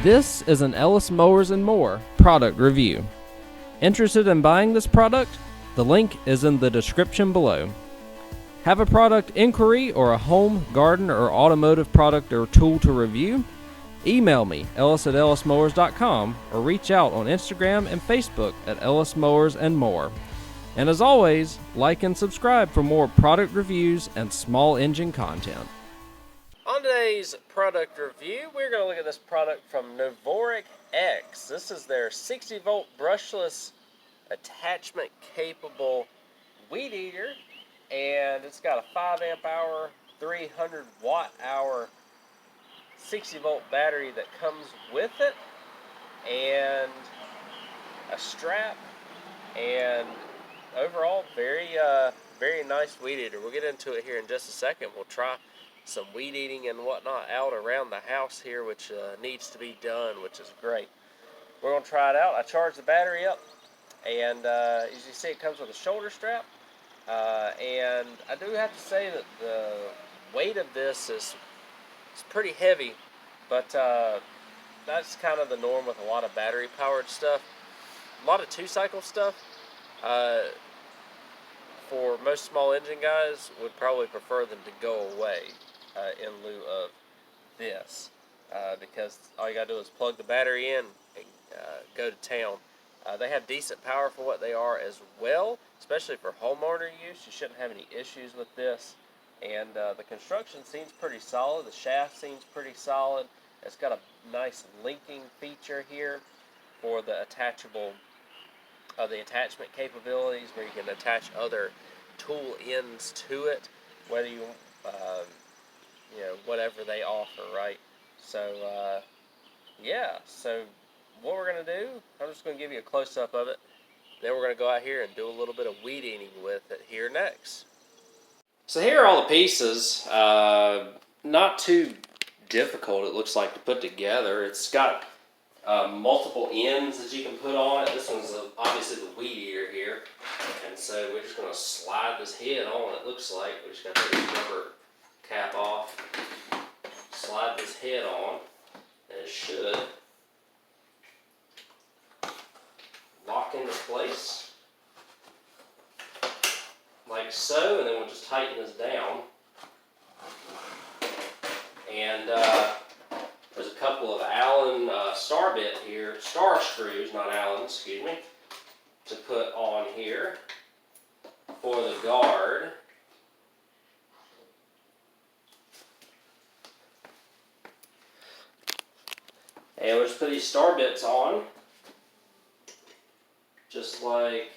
This is an Ellis Mowers and More product review. Interested in buying this product? The link is in the description below. Have a product inquiry or a home, garden, or automotive product or tool to review? Email me, ellis@ellismowers.com, or reach out on Instagram and Facebook at Ellis Mowers and More. And as always, like and subscribe for more product reviews and small engine content. On today's product review, we're going to look at this product from Novorik X. This is their 60-volt brushless attachment capable weed eater, and it's got a 5 amp hour, 300 watt hour 60-volt battery that comes with it, and a strap, and overall very nice weed eater. We'll get into it here in just a second. We'll try some weed eating and whatnot out around the house here, which needs to be done, which is great. We're going to try it out. I charged the battery up, and as you see, it comes with a shoulder strap, and I do have to say that the weight of this is pretty heavy, but that's kind of the norm with a lot of battery powered stuff. A lot of 2-cycle stuff, for most small engine guys, would probably prefer them to go away in lieu of this, because all you gotta do is plug the battery in and go to town. They have decent power for what they are as well, especially for homeowner use. You shouldn't have any issues with this, and the construction seems pretty solid. The shaft seems pretty solid. It's got a nice linking feature here for the attachment capabilities, where you can attach other tool ends to it, whether you whatever they offer, right? So yeah, so what we're going to do, I'm just going to give you a close-up of it, then we're going to go out here and do a little bit of weed eating with it here next. So here are all the pieces. Not too difficult, it looks like, to put together. It's got multiple ends that you can put on it. This one's obviously the weed eater here, and so we're just going to slide this head on. It looks like we just got to take this rubber cap off, slide this head on, and it should lock into place like so, and then we'll just tighten this down. And there's a couple of Allen star screws, not Allen, excuse me, to put on here for the guard. And we'll just put these star bits on, just like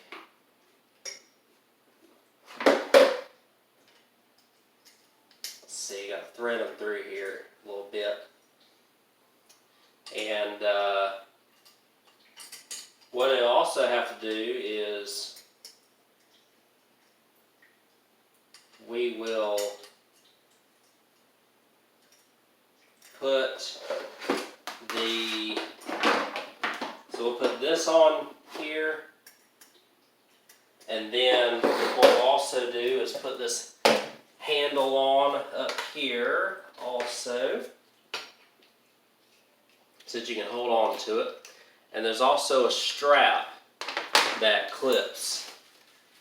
see, got to thread them through here a little bit. And what I also have to do is we will put we'll put this on here, and then what we'll also do is put this handle on up here also, so that you can hold on to it. And there's also a strap that clips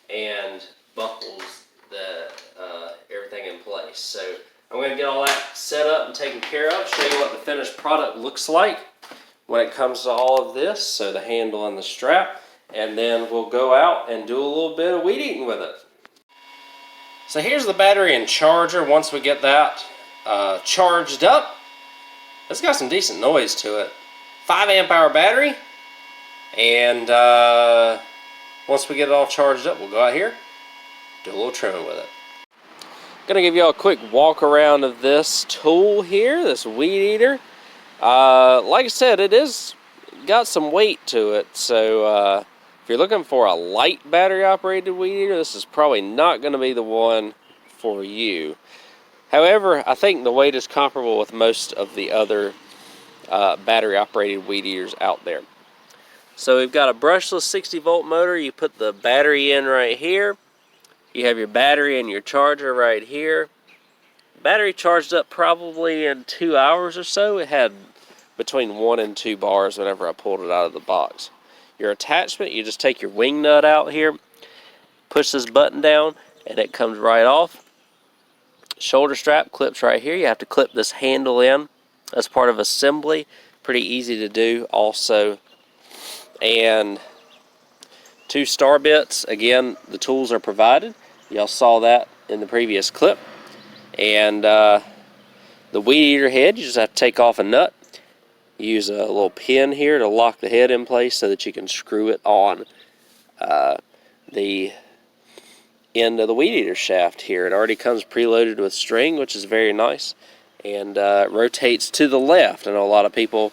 and buckles everything in place. So I'm going to get all that set up and taken care of, show you what the finished product looks like when it comes to all of this, so the handle and the strap, and then we'll go out and do a little bit of weed eating with it. So here's the battery and charger. Once we get that charged up, it's got some decent noise to it. 5 amp hour battery, and once we get it all charged up, we'll go out here, do a little trimming with it. Gonna give y'all a quick walk around of this tool here, this weed eater. Like I said, it is got some weight to it, so if you're looking for a light battery operated weed eater, this is probably not going to be the one for you. However, I think the weight is comparable with most of the other battery operated weed eaters out there. So we've got a brushless 60-volt motor. You put the battery in right here. You have your battery and your charger right here. Battery charged up probably in 2 hours or so. It had between 1 and 2 bars whenever I pulled it out of the box. Your attachment, you just take your wing nut out here, push this button down, and it comes right off. Shoulder strap clips right here. You have to clip this handle in as part of assembly. Pretty easy to do also. And 2 star bits. Again, the tools are provided. Y'all saw that in the previous clip. And the Weedeater head, you just have to take off a nut. Use a little pin here to lock the head in place so that you can screw it on the end of the Weedeater shaft here. It already comes preloaded with string, which is very nice, and it rotates to the left. I know a lot of people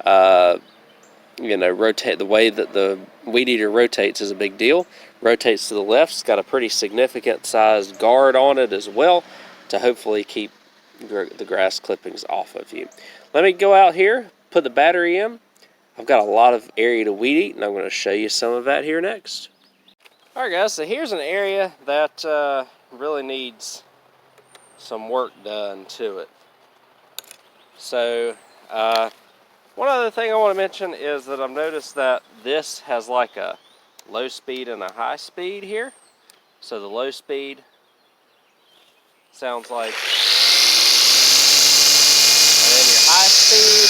rotate. The way that the Weedeater rotates is a big deal. Rotates to the left. It's got a pretty significant sized guard on it as well to hopefully keep the grass clippings off of you. Let me go out here, put the battery in. I've got a lot of area to weed eat, and I'm going to show you some of that here next. Alright guys, so here's an area that really needs some work done to it. So, one other thing I want to mention is that I've noticed that this has like a low speed and a high speed here. So the low speed sounds like, and then your high speed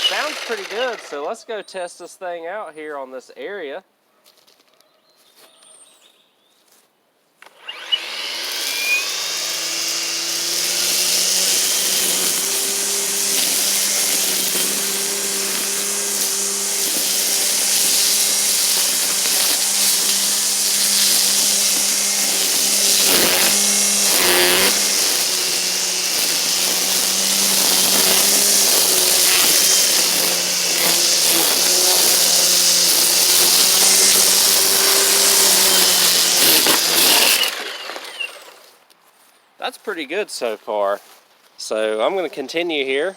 sounds pretty good. So let's go test this thing out here on this area. That's pretty good so far. So I'm going to continue here.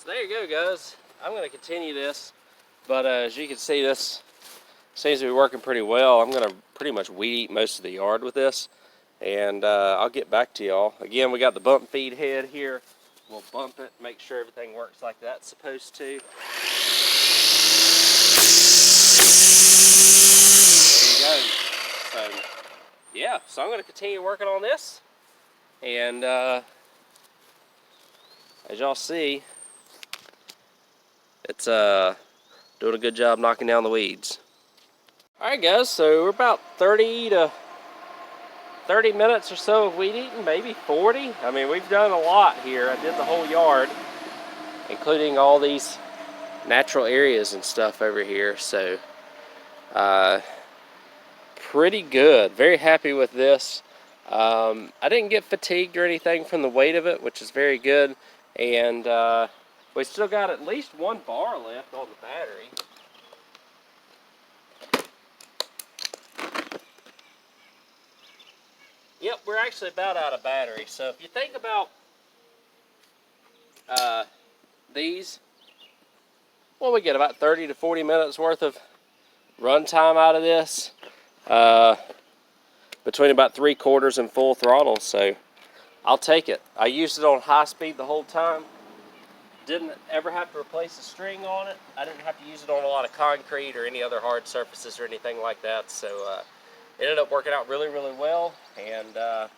So there you go, guys. I'm going to continue this, but as you can see, this seems to be working pretty well. I'm going to pretty much weed eat most of the yard with this, and I'll get back to y'all. Again, we got the bump feed head here. We'll bump it, make sure everything works like that's supposed to. There you go. So, yeah, so I'm going to continue working on this, and as y'all see, it's doing a good job knocking down the weeds. Alright guys, so we're about 30 minutes or so of weed eating, maybe 40. I mean, we've done a lot here. I did the whole yard, including all these natural areas and stuff over here. So, pretty good. Very happy with this. I didn't get fatigued or anything from the weight of it, which is very good. And we still got at least 1 bar left on the battery. Yep, we're actually about out of battery. So if you think about these, well, we get about 30 to 40 minutes worth of run time out of this, between about 3/4 and full throttle. So I'll take it. I used it on high speed the whole time. Didn't ever have to replace a string on it. I didn't have to use it on a lot of concrete or any other hard surfaces or anything like that. So it ended up working out really, really well, and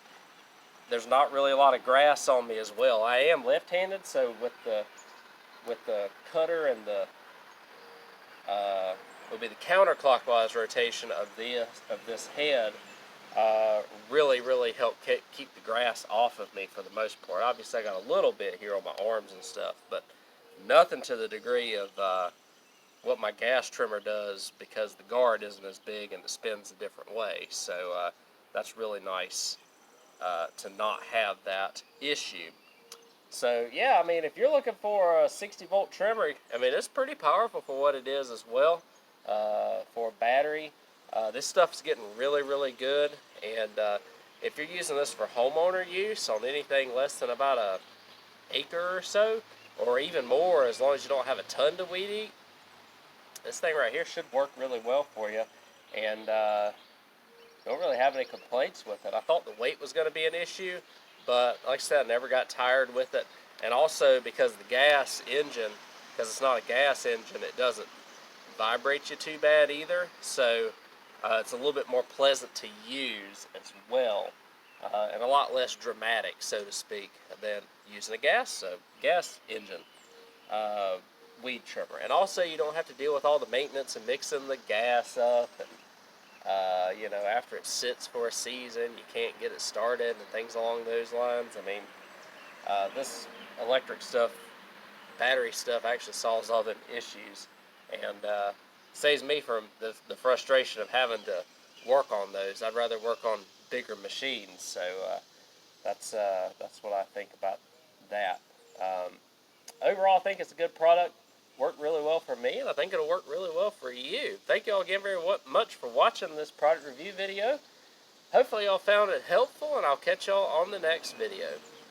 there's not really a lot of grass on me as well. I am left-handed, so with the cutter and the will be the counterclockwise rotation of this head, really helped keep the grass off of me for the most part. Obviously, I got a little bit here on my arms and stuff, but nothing to the degree of what my gas trimmer does, because the guard isn't as big and it spins a different way. So that's really nice to not have that issue. So yeah, I mean, if you're looking for a 60-volt trimmer, I mean, it's pretty powerful for what it is as well. For a battery, this stuff's getting really good. And if you're using this for homeowner use on anything less than about an acre or so, or even more, as long as you don't have a ton to weed eat, this thing right here should work really well for you. And don't really have any complaints with it. I thought the weight was going to be an issue, but like I said, I never got tired with it. And also, because the gas engine, because it's not a gas engine, it doesn't vibrate you too bad either. So it's a little bit more pleasant to use as well, and a lot less dramatic, so to speak, than using a gas engine weed trimmer. And also, you don't have to deal with all the maintenance and mixing the gas up, and you know, after it sits for a season, you can't get it started and things along those lines. I mean, this electric stuff, battery stuff, actually solves all them issues, and saves me from the frustration of having to work on those. I'd rather work on bigger machines. So that's what I think about that. Overall, I think it's a good product. Worked really well for me, and I think it'll work really well for you. Thank you all again very much for watching this product review video. Hopefully y'all found it helpful, and I'll catch y'all on the next video.